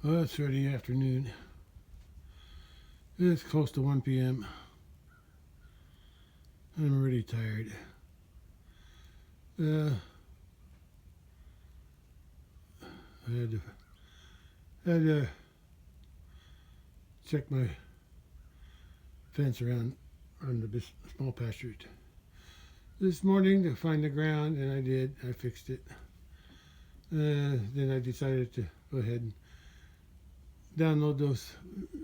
Well, it's Friday afternoon. It's close to 1 p.m. I'm really tired. I had to check my fence around on the small pasture this morning to find the ground, and I did. I fixed it. Then I decided to go ahead and download those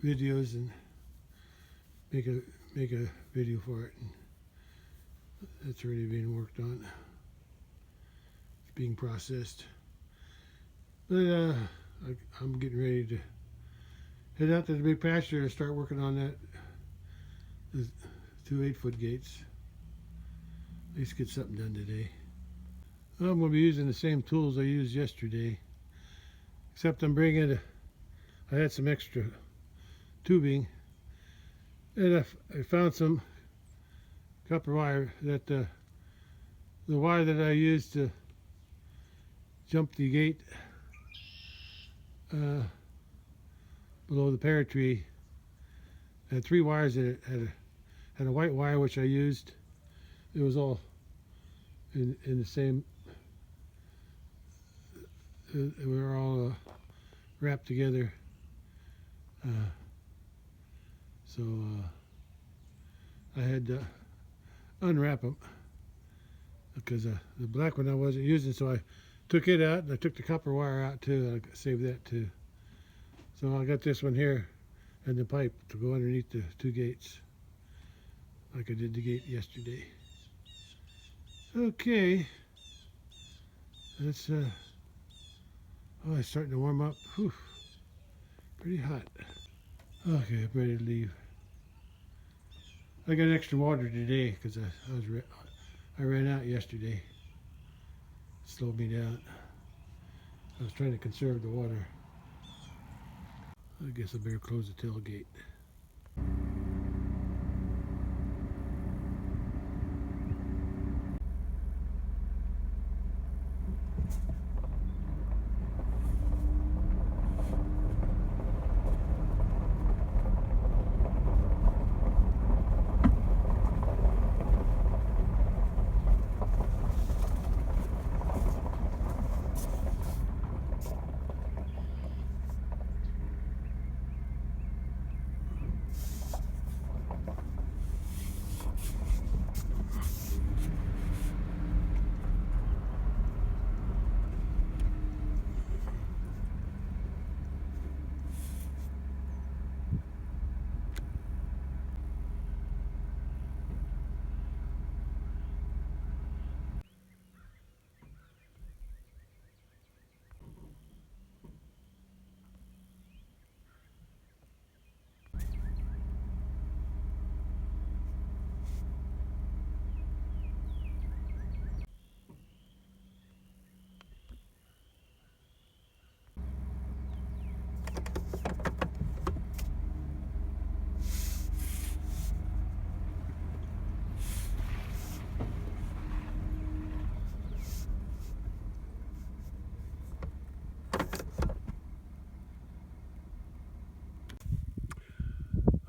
videos and make a video for it. And that's already being worked on. It's being processed. But I'm getting ready to head out to the big pasture and start working on the 2 8-foot gates. At least get something done today. I'm going to be using the same tools I used yesterday, except I'm bringing I had some extra tubing, and I found some copper wire that the wire that I used to jump the gate below the pear tree. I had 3 wires in it. Had a white wire which I used. It was all in the same. We were all wrapped together. So I had to unwrap them because the black one I wasn't using, so I took it out, and I took the copper wire out too, and I saved that too. So I got this one here and the pipe to go underneath the 2 gates, like I did the gate yesterday. Okay, that's oh, it's starting to warm up. Whew. Pretty hot. Okay, I'm ready to leave. I got extra water today because I ran out yesterday. It slowed me down. I was trying to conserve the water. I guess I better close the tailgate.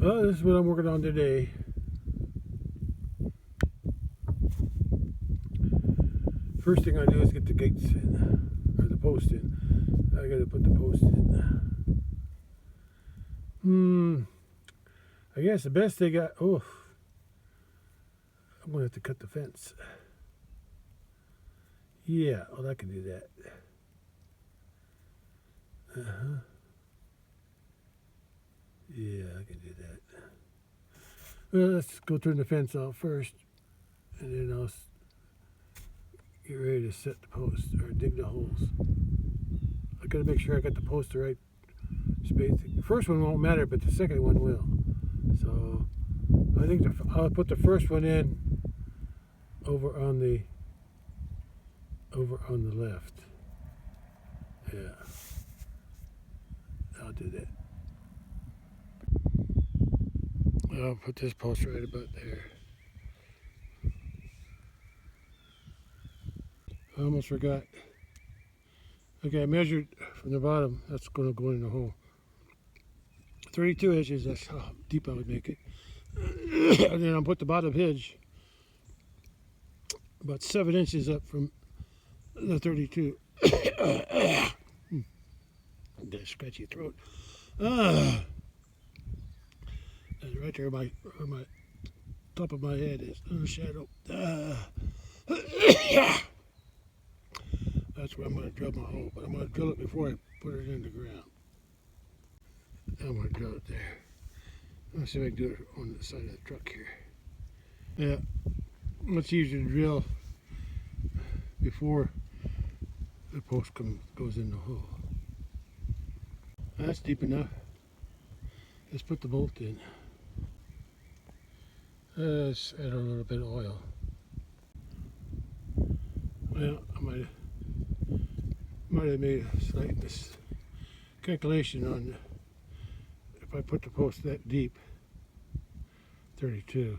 Well, this is what I'm working on today. First thing I do is get the gates in, or the post in. I gotta put the post in. I guess the best they got. Oh, I'm gonna have to cut the fence. Yeah, well, I can do that. Yeah, I can do that. Well, let's go turn the fence off first, and then I'll get ready to set the post or dig the holes. I gotta make sure I got the post the right space. The first one won't matter, but the second one will. So I think I'll put the first one in over on the left. Yeah, I'll do that. I'll put this post right about there. I almost forgot. Okay, I measured from the bottom. That's going to go in the hole. 32 inches, that's how deep I would make it. And then I'll put the bottom hinge about 7 inches up from the 32. Got a scratchy throat. That's right there where my top of my head is, in the shadow. That's where I'm going to drill my hole, but I'm going to drill it before I put it in the ground. I'm going to drill it there. Let's see if I can do it on the side of the truck here. Yeah, much easier to drill before the post goes in the hole. That's deep enough. Let's put the bolt in. Let's add a little bit of oil. Well, I might have made a slight miscalculation on if I put the post that deep, 32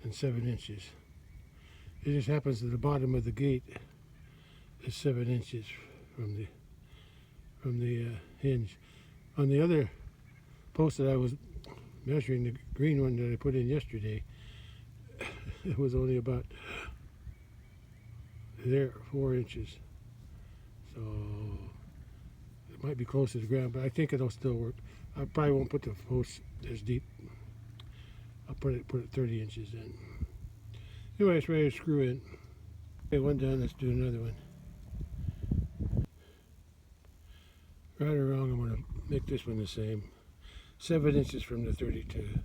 and 7 inches. It just happens that the bottom of the gate is 7 inches from the hinge. On the other post that I was measuring, the green one that I put in yesterday, it was only about there, 4 inches. So it might be close to the ground, but I think it'll still work. I probably won't put the post as deep. I'll put it 30 inches in. Anyway, it's ready to screw in. Okay, one done, let's do another one. Right or wrong, I'm going to make this one the same. 7 inches from the 32.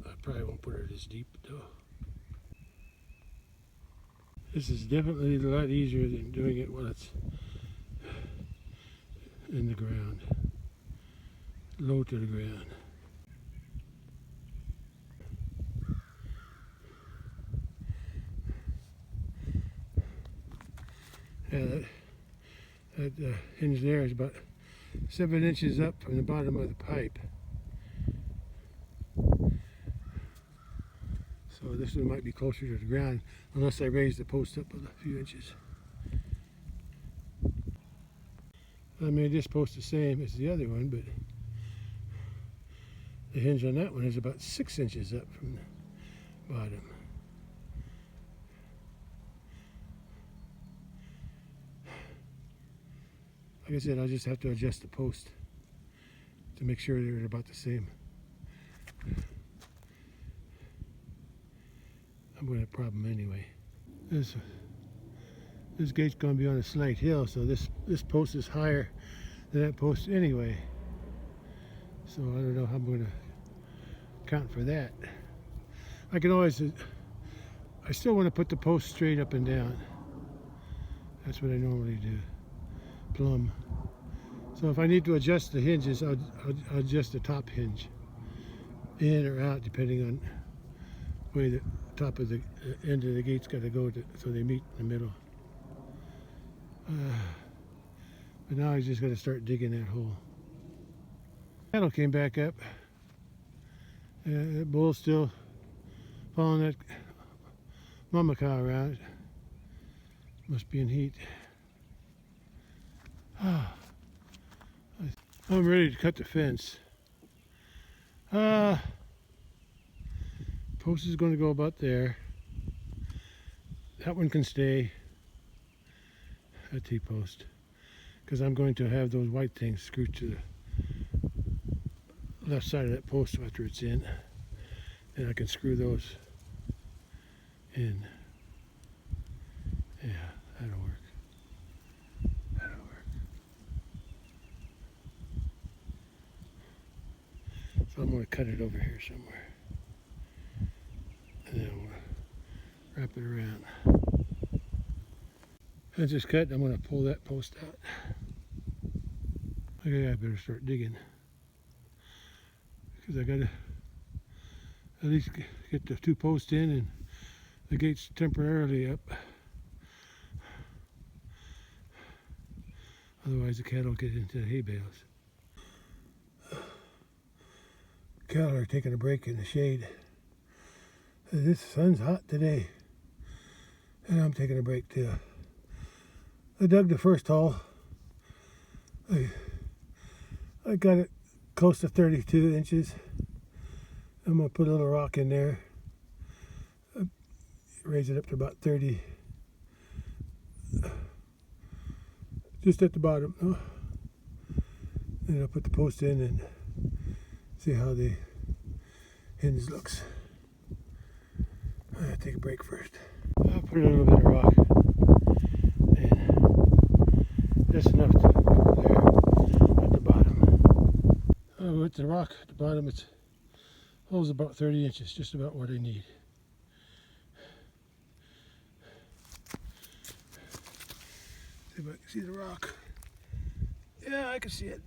I probably won't put it as deep though. This is definitely a lot easier than doing it while it's in the ground, low to the ground. Yeah, that hinge there is about 7 inches up from the bottom of the pipe. So this one might be closer to the ground unless I raise the post up a few inches. I made this post the same as the other one, but the hinge on that one is about 6 inches up from the bottom. Like I said, I'll just have to adjust the post to make sure they're about the same. I'm going to have a problem anyway. This gate's going to be on a slight hill, so this post is higher than that post anyway. So I don't know how I'm going to account for that. I can always, I still want to put the post straight up and down. That's what I normally do, plumb. So if I need to adjust the hinges, I'll adjust the top hinge, in or out, depending on where the top of the end of the gate's got to go so they meet in the middle. But now I just got to start digging that hole. Cattle came back up. That bull's still following that mama cow around. Must be in heat. I'm ready to cut the fence. Post is going to go about there. That one can stay. A T-post, because I'm going to have those white things screwed to the left side of that post after it's in, and I can screw those in. Yeah, that'll work. That'll work. So I'm going to cut it over here somewhere, and then I'm going to wrap it around. I just cut, I'm going to pull that post out. Okay, I better start digging, because I got to at least get the 2 posts in and the gates temporarily up. Otherwise the cattle get into the hay bales. Cattle are taking a break in the shade. This sun's hot today, and I'm taking a break too. I dug the first hole. I got it close to 32 inches. I'm going to put a little rock in there. Raise it up to about 30. Just at the bottom. And I'll put the post in and see how the hinge looks. I'll take a break first. I'll put a little bit of rock. And just enough to put there at the bottom. With the rock at the bottom, it holds about 30 inches, just about what I need. See if I can see the rock. Yeah, I can see it.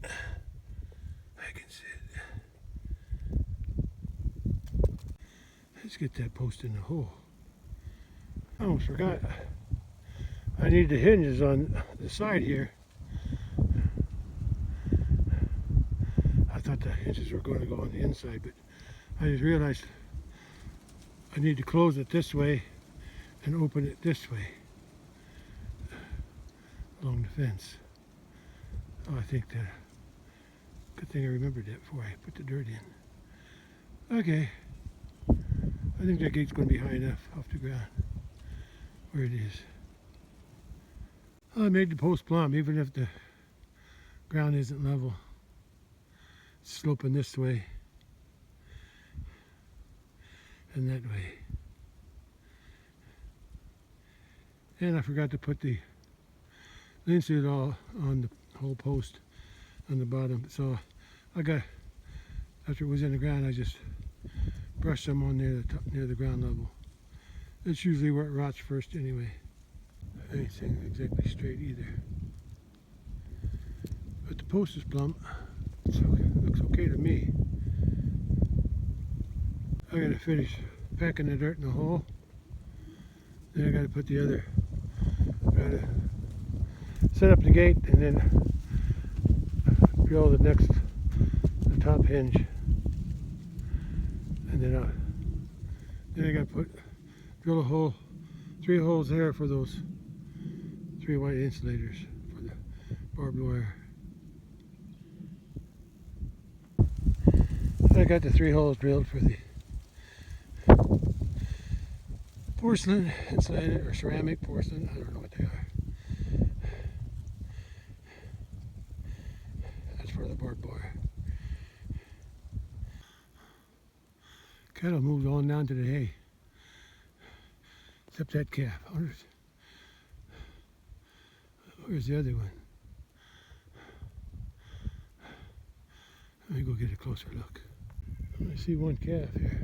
I can see it. Let's get that post in the hole. I almost forgot. I need the hinges on the side here. I thought the hinges were going to go on the inside, but I just realized I need to close it this way and open it this way along the fence. Oh, I think that, good thing I remembered that before I put the dirt in. Okay, I think that gate's going to be high enough off the ground where it is. I made the post plumb, even if the ground isn't level. It's sloping this way and that way. And I forgot to put the linseed all on the whole post on the bottom. So I got, after it was in the ground, I just brushed some on near the ground level. That's usually where it rots first anyway. Anything exactly straight either. But the post is plumb. So it looks okay to me. I gotta finish packing the dirt in the hole. Then I gotta put the other, gotta set up the gate and then drill the top hinge. And then I gotta drill a hole, 3 holes there for those 3 white insulators for the barbed wire. I got the 3 holes drilled for the porcelain insulated or ceramic porcelain. I don't know what they are. That's for the barbed wire. Cattle moved on down to the hay, except that calf. Where's the other one? Let me go get a closer look. I see one calf here.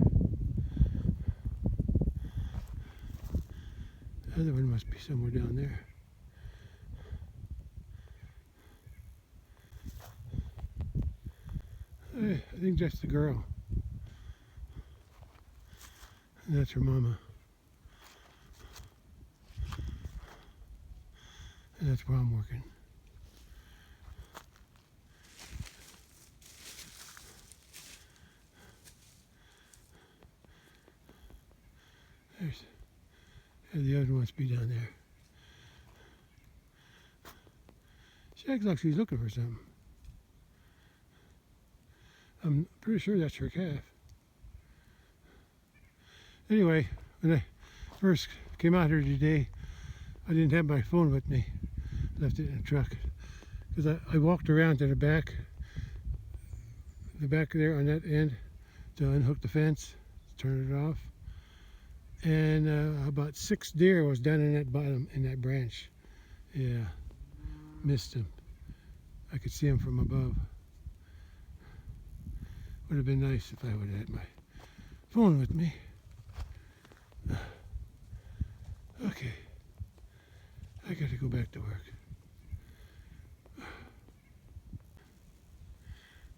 The other one must be somewhere down there. I think that's the girl. And that's her mama. And that's where I'm working. And the other one must be down there. She acts like she's looking for something. I'm pretty sure that's her calf. Anyway, when I first came out here today, I didn't have my phone with me. Left it in the truck. Because I walked around to the back there on that end to unhook the fence, turn it off. And about 6 deer was down in that bottom, in that branch. Yeah, missed them. I could see them from above. Would have been nice if I would have had my phone with me. Okay, I got to go back to work.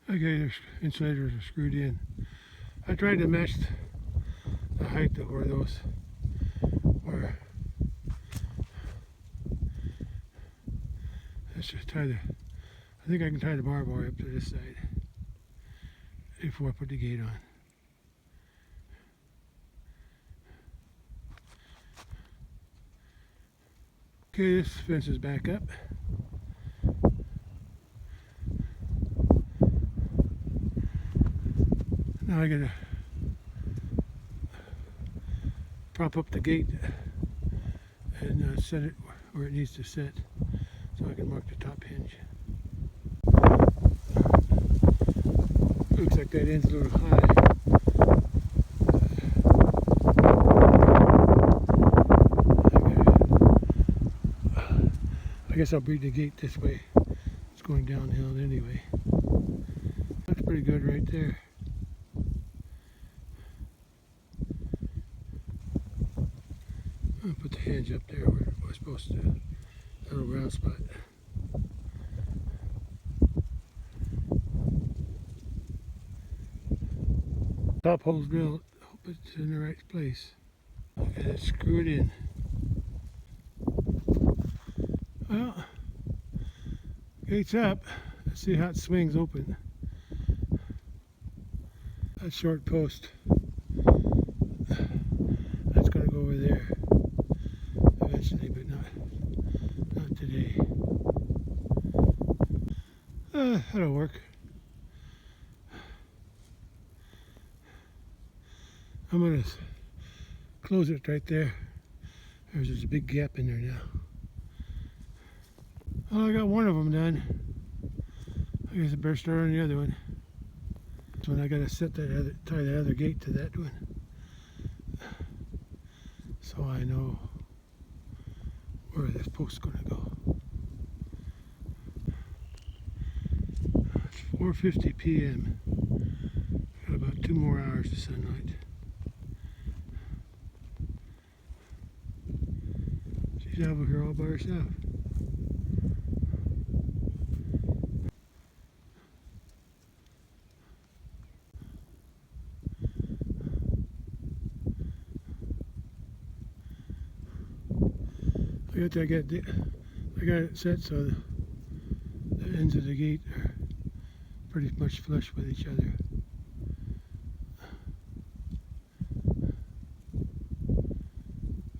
Okay, the insulators are screwed in. I tried to match the height of where those were. Let's just tie I think I can tie the barbed wire up to this side before I put the gate on. Okay, this fence is back up. Now I gotta prop up the gate and set it where it needs to sit so I can mark the top hinge. Looks like that end's a little high. I guess I'll bring the gate this way. It's going downhill anyway. Looks pretty good right there. I'll put the hinge up there where we're supposed to. That little round spot. Top hole's drilled. Hope it's in the right place. Okay, let's screw it in. Well, gate's up. Let's see how it swings open. That short post, that's going to go over there eventually, but not today. That'll work. I'm going to close it right there. There's a big gap in there now. Well, I got one of them done. I guess I better start on the other one. This one I got to set that tie the other gate to that one, so I know where this post's going to go. It's 4:50 p.m. Got about 2 more hours of sunlight. She's over here all by herself. I got it set so the ends of the gate are pretty much flush with each other.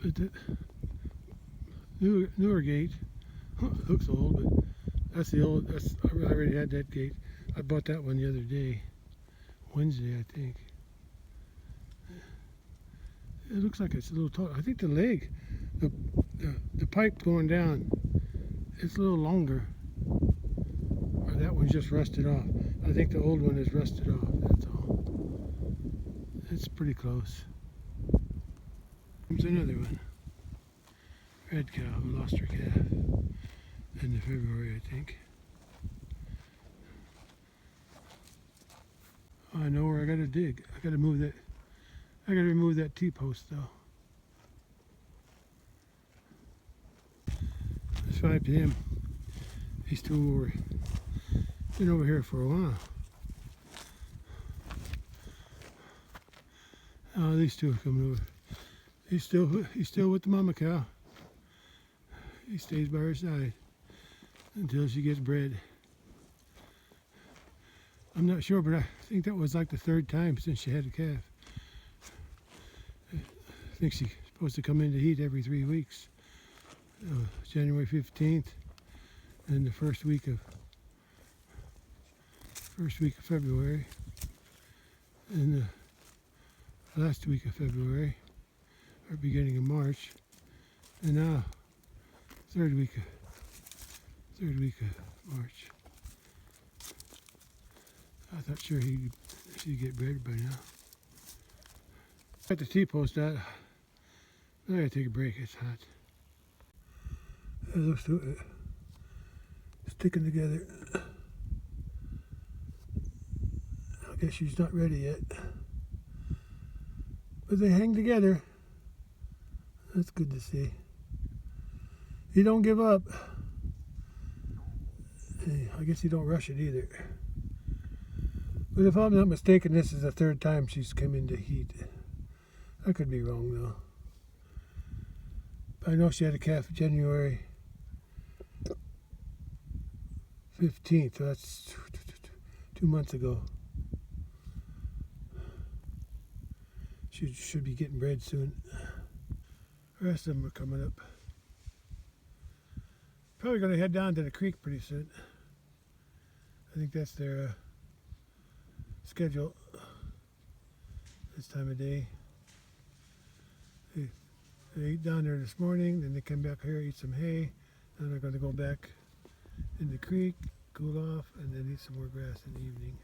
But the newer gate looks old, but that's the old. I already had that gate. I bought that one the other day, Wednesday, I think. It looks like it's a little tall. I think the leg, the pipe going down, it's a little longer. Or that one's just rusted off. I think the old one is rusted off, that's all. It's pretty close. Here's another one. Red cow who lost her calf in February, I think. I know where I gotta dig. I gotta move that. I gotta remove that T-post though. It's 5 p.m. These two were been over here for a while. Oh, these two are coming over. He's still with the mama cow. He stays by her side until she gets bred. I'm not sure, but I think that was like the 3rd time since she had a calf. I think she's supposed to come into heat every 3 weeks. January 15th and the first week of February and the last week of February or beginning of March, and now third week of March. I thought sure she'd get bred by now. Got the T-post out. I gotta take a break. It's hot. It looks sticking together. I guess she's not ready yet, but they hang together. That's good to see. You don't give up. I guess you don't rush it either. But if I'm not mistaken, this is the 3rd time she's come into heat. I could be wrong though. I know she had a calf January 15th, so that's 2 months ago. She should be getting bred soon. The rest of them are coming up. Probably going to head down to the creek pretty soon. I think that's their schedule this time of day. They ate down there this morning, then they come back here, eat some hay, then they're going to go back in the creek, cool off, and then eat some more grass in the evening.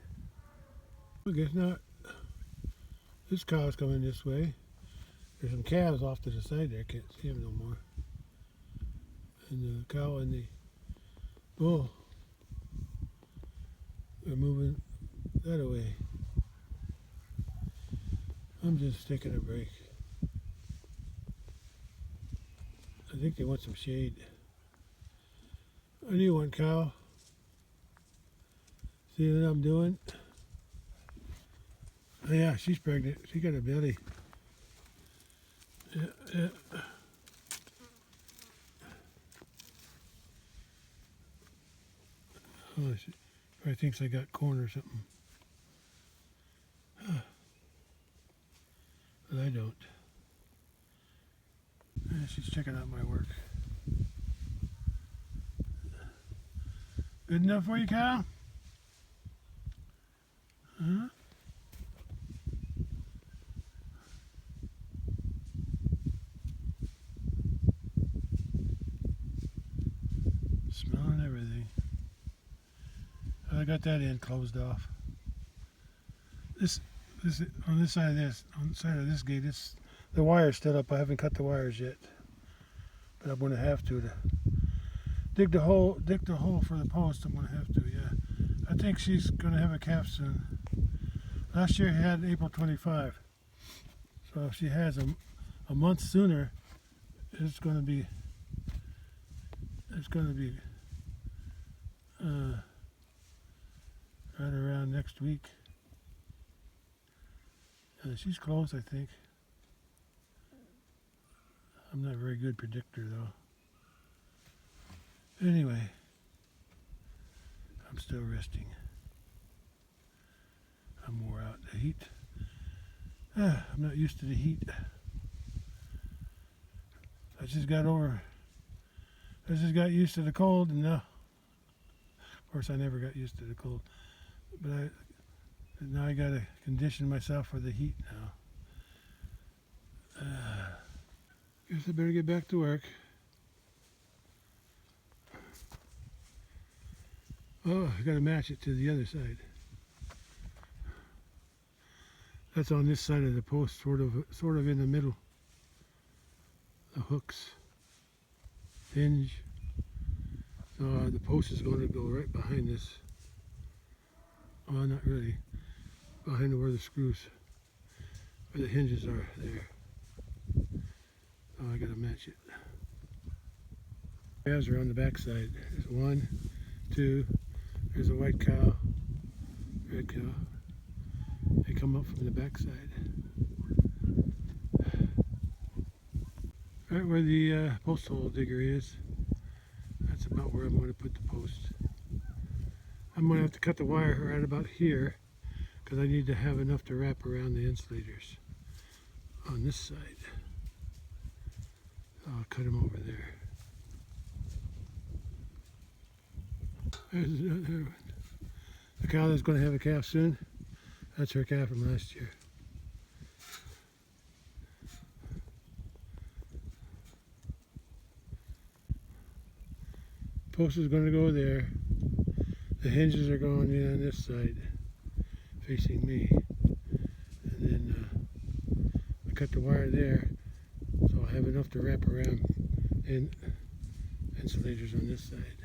I guess not. This cow's coming this way. There's some calves off to the side there. Can't see them no more. And the cow and the bull are moving that away. I'm just taking a break. I think they want some shade. What do you want, cow? See what I'm doing? Oh yeah, she's pregnant. She got a belly. Yeah. Oh, she probably thinks I got corn or something. But I don't. Yeah, she's checking out my work. Good enough for you, cow? Huh? Smelling everything. I got that end closed off. This on this side of this, on the side of this gate, the wire's still up. I haven't cut the wires yet, but I'm going to have to dig the hole for the post. I'm going to have to. Yeah, I think she's going to have a calf soon. Last year had April 25, so if she has a month sooner, it's going to be right around next week. She's close, I think. I'm not a very good predictor, though. Anyway, I'm still resting. I'm wore out. The heat. I'm not used to the heat. I just got used to the cold, and now, of course, I never got used to the cold. But now I got to condition myself for the heat now. Guess I better get back to work. Oh, I got to match it to the other side. That's on this side of the post, sort of in the middle. The hooks, hinge. The post is going to go right behind this. Well, not really. Behind where the screws, where the hinges are there. Oh, I gotta match it. Calves are on the back side. There's one, two, there's a white cow, red cow. They come up from the back side. Right where the post hole digger is, that's about where I'm going to put the post. I'm going to have to cut the wire right about here because I need to have enough to wrap around the insulators on this side. I'll cut them over there. There's another one. The cow that's going to have a calf soon, that's her calf from last year. Post is going to go there. The hinges are going in on this side, facing me. And then I cut the wire there, so I'll have enough to wrap around and insulators on this side.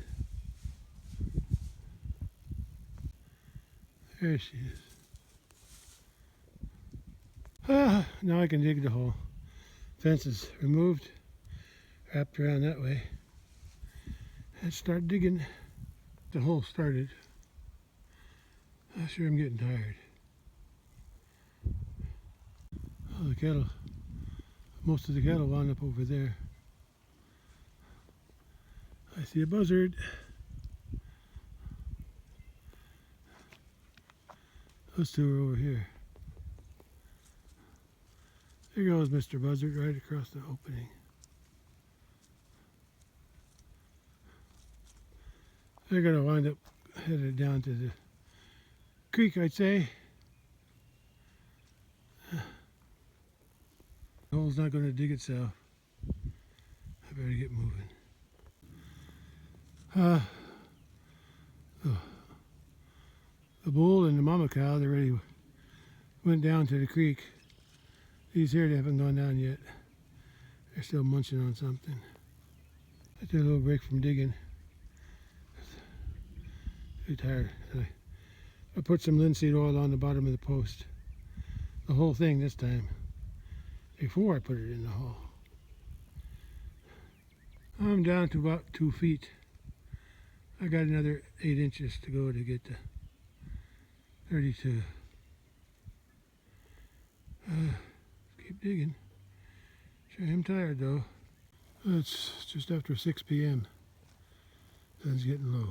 There she is. Now I can dig the hole. Fence is removed, wrapped around that way. Let's start digging. The hole started. I'm sure I'm getting tired. Oh, the cattle. Most of the cattle wound up over there. I see a buzzard. Those two are over here. There goes Mr. Buzzard right across the opening. They're going to wind up headed down to the creek, I'd say. The hole's not going to dig itself. I better get moving. The bull and the mama cow, they already went down to the creek. These here, they haven't gone down yet. They're still munching on something. I took a little break from digging. Too tired. I put some linseed oil on the bottom of the post. The whole thing this time. Before I put it in the hole. I'm down to about 2 feet. I got another 8 inches to go to get to 32. Keep digging. Sure am tired though. It's just after 6 p.m. Sun's getting low.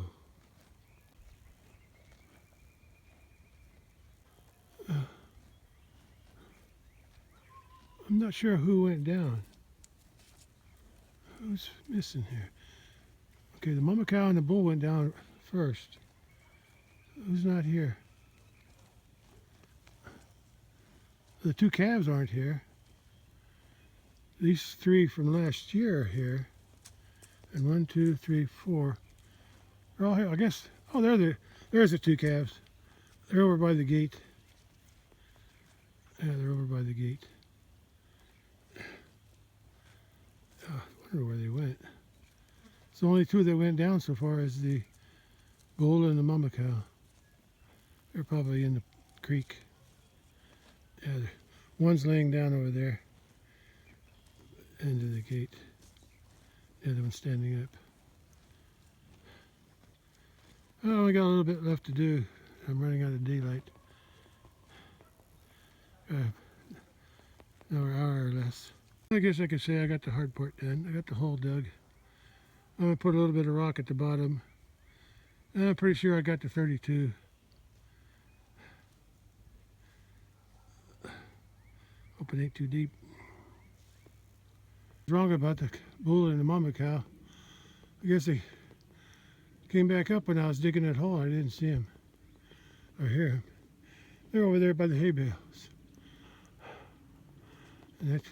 I'm not sure who went down. Who's missing here? Okay, the mama cow and the bull went down first. Who's not here? The 2 calves aren't here. These 3 from last year are here. And 1, 2, 3, 4. They're all here. I guess, oh, there's the 2 calves. They're over by the gate. Yeah, they're over by the gate. I wonder where they went. It's the only 2 that went down so far as the bull and the mama cow. They're probably in the creek. Yeah, one's laying down over there, end of the gate. The other one's standing up. I only got a little bit left to do. I'm running out of daylight. Another hour or less. I guess I could say I got the hard part done. I got the hole dug. I'm going to put a little bit of rock at the bottom. And I'm pretty sure I got the 32. Hope it ain't too deep. What's wrong about the bull and the mama cow? I guess they came back up when I was digging that hole. I didn't see him or hear him. They're over there by the hay bales. And that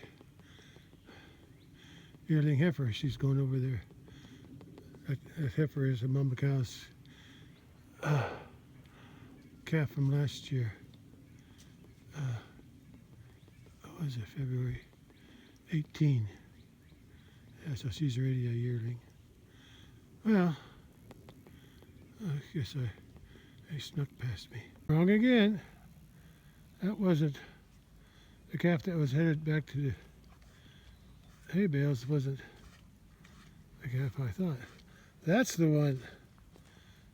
yearling heifer, she's going over there. That heifer is a mama cow's calf from last year. What was it, February 18? Yeah, so she's already a yearling. Well, I guess they snuck past me. Wrong again. That wasn't the calf that was headed back to the hay bales. Wasn't the calf I thought. That's the one.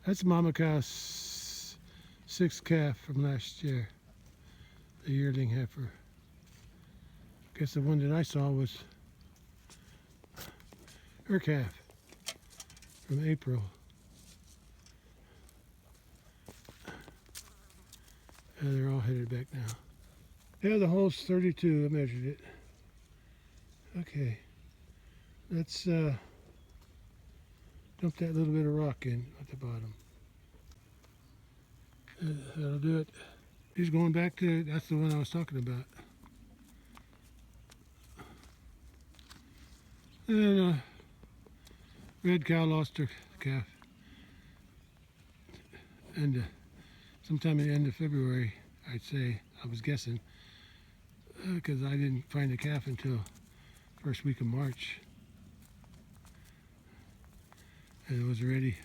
That's mama cow's 6th calf from last year. The yearling heifer. Guess the one that I saw was her calf from April. And they're all headed back now. Yeah, the hole's 32. I measured it. Okay. Let's dump that little bit of rock in at the bottom. That'll do it. He's going back to, that's the one I was talking about. And red cow lost her calf. And sometime at the end of February, I'd say, I was guessing, because I didn't find the calf until first week of March. And it was already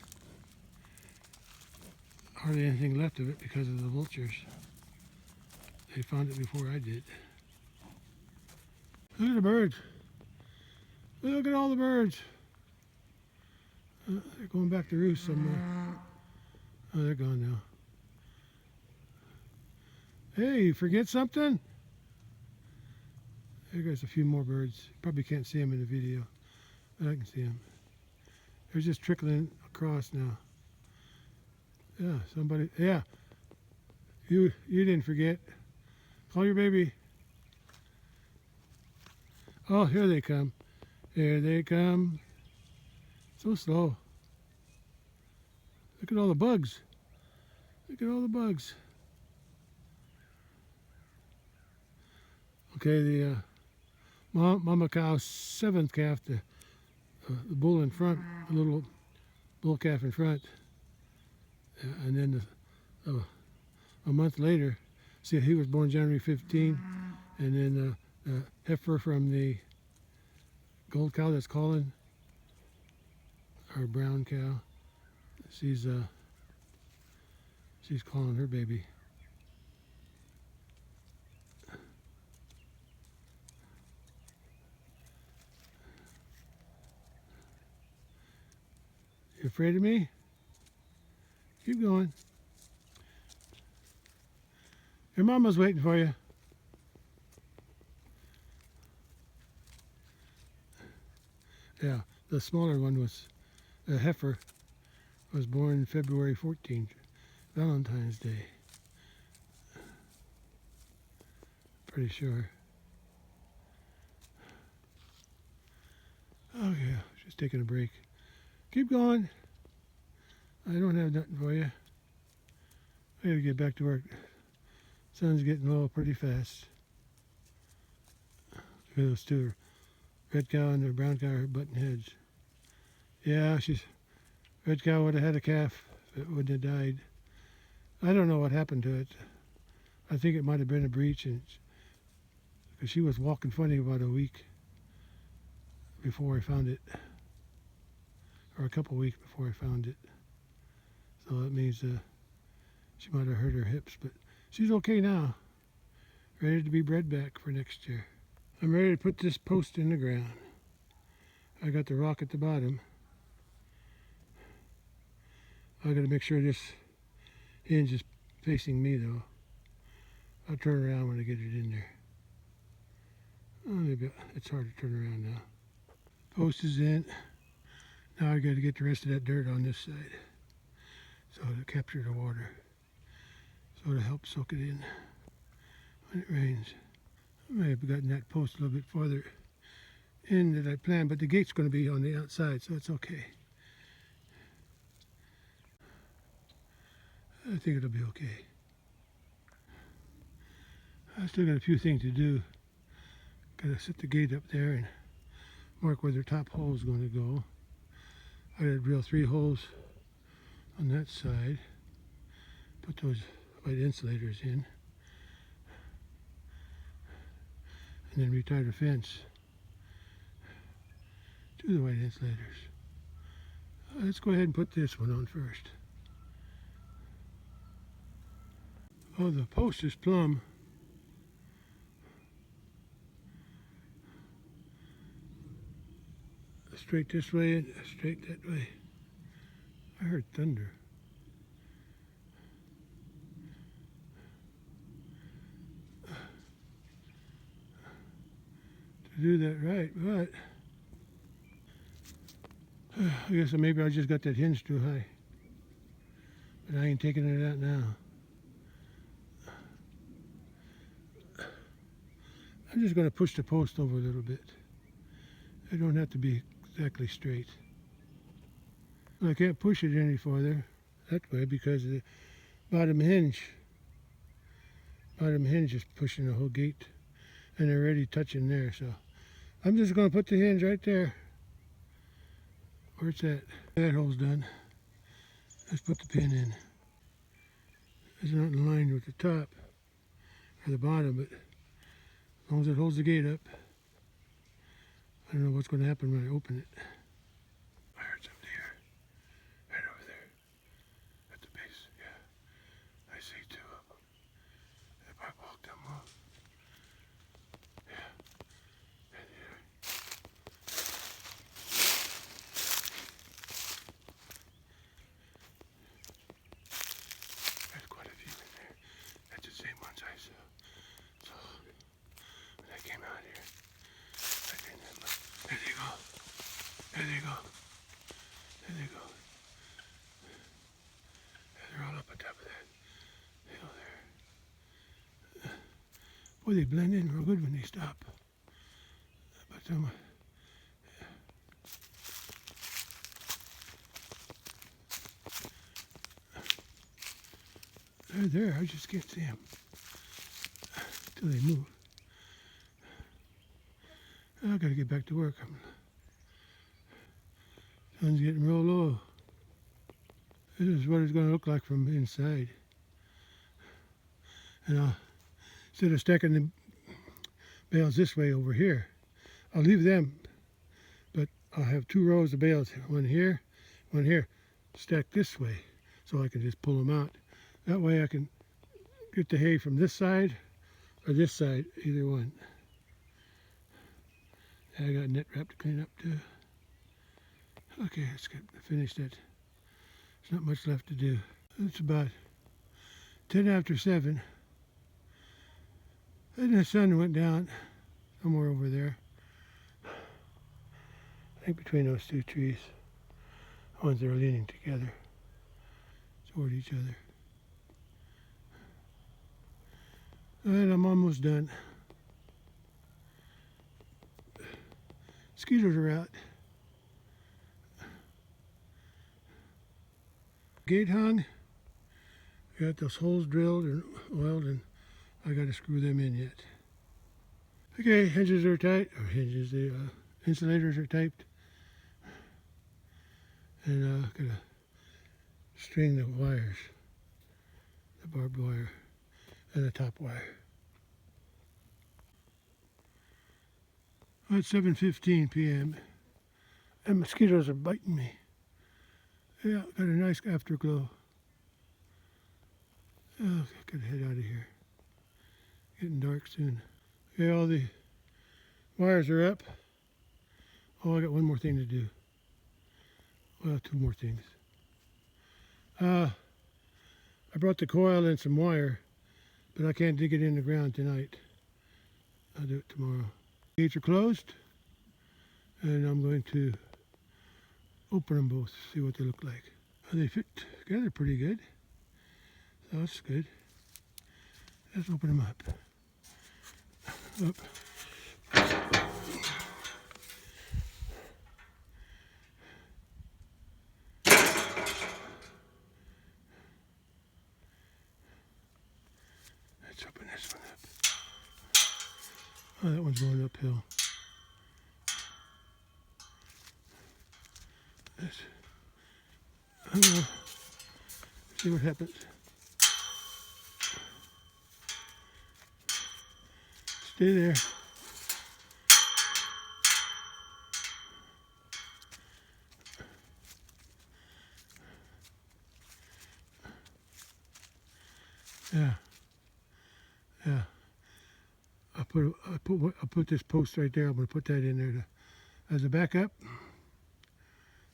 hardly anything left of it because of the vultures. They found it before I did. Look at the birds. Look at all the birds. They're going back to roost somewhere. Oh, they're gone now. Hey, you forget something? There goes a few more birds. You probably can't see them in the video, but I can see them. They're just trickling across now. Yeah, somebody, yeah. You didn't forget. Call your baby. Oh, here they come. Here they come. So slow. Look at all the bugs. Look at all the bugs. Okay, the mama cow's seventh calf, the bull in front, the little bull calf in front, and then a month later, see, he was born January 15, and then the heifer from the gold cow that's calling, our brown cow, she's calling her baby. You afraid of me? Keep going. Your mama's waiting for you. Yeah, the smaller one was, the heifer was born February 14th, Valentine's Day. Pretty sure. Oh yeah, she's taking a break. Keep going. I don't have nothing for you. I gotta get back to work. Sun's getting low pretty fast. Look at those two, red cow and the brown cow are butting heads. Yeah, red cow would have had a calf if it wouldn't have died. I don't know what happened to it. I think it might have been a breach, because she was walking funny about a week before I found it, or a couple weeks before I found it. So that means she might have hurt her hips, but she's okay now. Ready to be bred back for next year. I'm ready to put this post in the ground. I got the rock at the bottom. I got to make sure this hinge is facing me though. I'll turn around when I get it in there. Oh, maybe it's hard to turn around now. Post is in. Now I got to get the rest of that dirt on this side, so to capture the water, so to help soak it in when it rains. I may have gotten that post a little bit farther in than I planned, but the gate's going to be on the outside, so it's okay. I think it'll be okay. I still got a few things to do. Got to set the gate up there and mark where the top hole is going to go. I got to drill 3 holes on that side. Put those white insulators in. And then retie the fence to the white insulators. Let's go ahead and put this one on first. Oh, the post is plumb. Straight this way and straight that way. I heard thunder. To do that right, but I guess maybe I just got that hinge too high. But I ain't taking it out now. I'm just going to push the post over a little bit. I don't have to be exactly straight. I can't push it any farther that way because the bottom hinge is pushing the whole gate, and they're already touching there. So I'm just going to put the hinge right there. Where's that? That hole's done. Let's put the pin in. It's not in line with the top or the bottom, but as long as it holds the gate up, I don't know what's going to happen when I open it. I heard something here. Right over there. At the base. Yeah. I see 2 of them. If I walk them up. Yeah. And here. There's quite a few in there. That's the same ones I saw. So when I came out here, I didn't have much. There they go. There they go. There they go. They're all up on top of that hill there. Boy, they blend in real good when they stop. But They're there. I just can't see them until they move. I gotta get back to work. Sun's getting real low. This is what it's going to look like from inside. And instead of stacking the bales this way over here, I'll leave them, but I'll have 2 rows of bales, one here, stacked this way, so I can just pull them out. That way I can get the hay from this side or this side, either one. I got net wrap to clean up too. Okay, let's get finished it. There's not much left to do. It's about 10 after 7. And the sun went down somewhere over there. I think between those 2 trees. The ones that are leaning together toward each other. And I'm almost done. Mosquitoes are out. Gate hung. I got those holes drilled and oiled, and I got to screw them in yet. Okay, hinges are tight. Or hinges, the insulators are taped. And gotta string the wires, the barbed wire and the top wire. Well, it's 7:15 p.m. and mosquitoes are biting me. Yeah, got a nice afterglow. Oh, I gotta head out of here. Getting dark soon. Okay, all the wires are up. Oh, I got one more thing to do. Well, 2 more things. I brought the coil and some wire, but I can't dig it in the ground tonight. I'll do it tomorrow. Gates are closed, and I'm going to open them both, see what they look like. They fit together pretty good, so that's good. Let's open them up. Up. Let's open this one up. Oh, that one's going uphill. Let's see what happens. Stay there. Yeah. I put this post right there. I'm going to put that in there as a backup.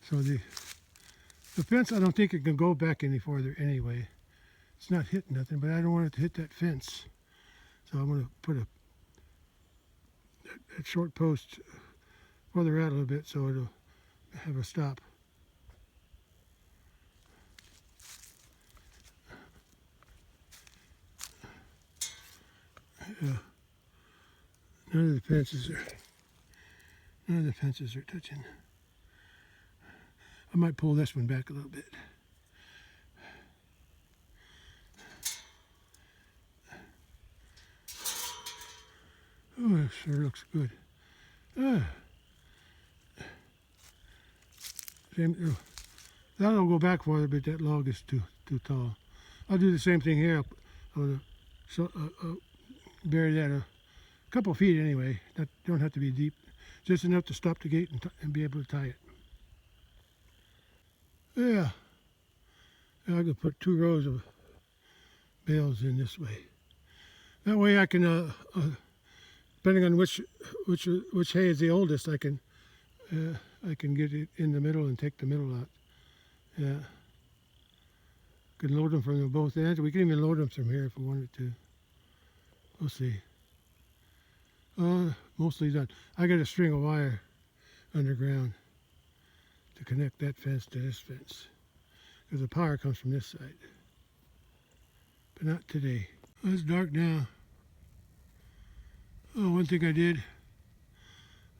So the fence, I don't think it can go back any farther anyway. It's not hitting nothing, but I don't want it to hit that fence. So I'm going to put a short post further out a little bit so it'll have a stop. None of the fences are touching. I might pull this one back a little bit. Oh, it sure looks good. That'll go back farther, but that log is too tall. I'll do the same thing here. I'll bury that a couple feet anyway. That don't have to be deep, just enough to stop the gate and be able to tie it. Yeah, I could put 2 rows of bales in this way. That way I can, depending on which hay is the oldest, I can get it in the middle and take the middle out. Yeah, can load them from both ends. We can even load them from here if we wanted to. We'll see. Mostly done. I got a string of wire underground to connect that fence to this fence, because the power comes from this side, but not today. Well, it's dark now. Oh, one thing I did,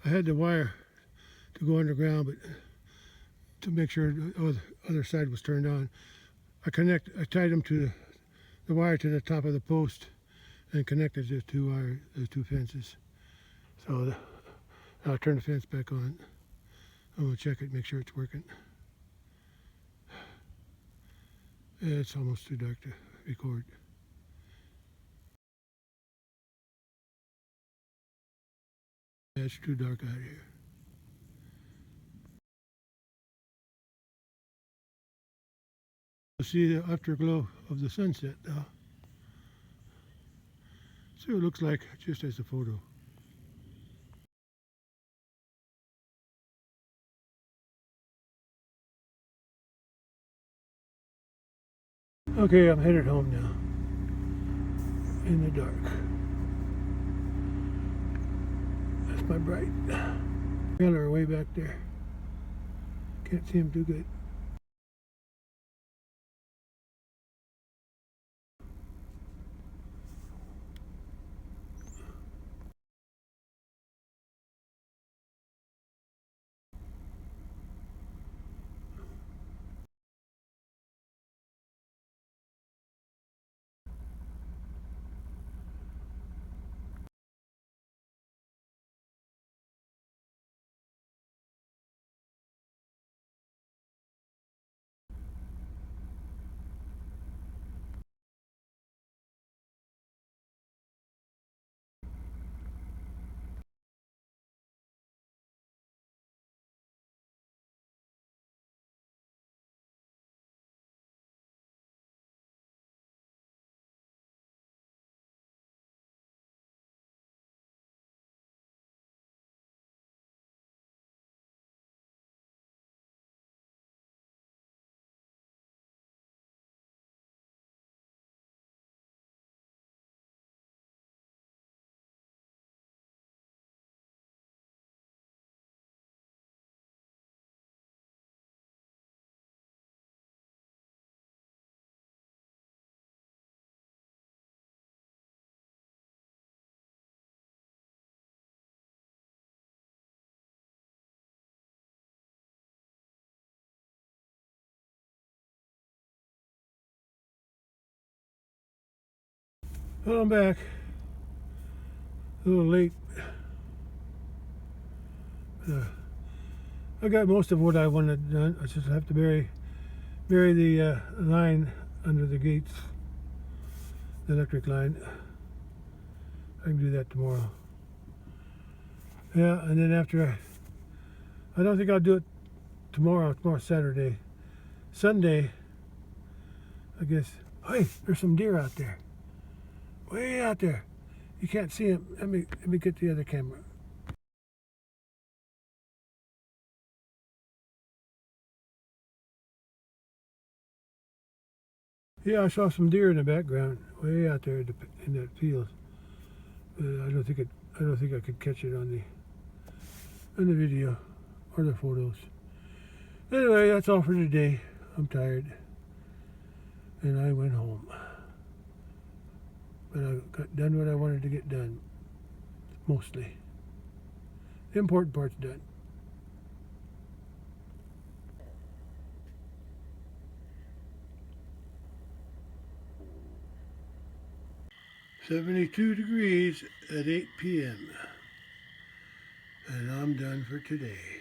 I had the wire to go underground, but to make sure the other side was turned on, I tied them to the wire to the top of the post and connected the two fences. So I'll turn the fence back on. I'm gonna check it, make sure it's working. It's almost too dark to record. Yeah, it's too dark out here. You'll see the afterglow of the sunset now. See what it looks like just as a photo. Okay, I'm headed home now. In the dark. That's my bright. Trailer way back there. Can't see him too good. Well, I'm back. A little late. I got most of what I wanted done. I just have to bury the line under the gates, the electric line. I can do that tomorrow. Yeah, and then after I don't think I'll do it tomorrow. Tomorrow's Saturday. Sunday, I guess. Hey, there's some deer out there. Way out there. You can't see them. Let me get the other camera. Yeah, I saw some deer in the background, way out there in that field. I don't think I could catch it on the video or the photos. Anyway, that's all for today. I'm tired, and I went home. But I got done what I wanted to get done, mostly. The important part's done. "72 degrees at 8 p.m. and I'm done for today."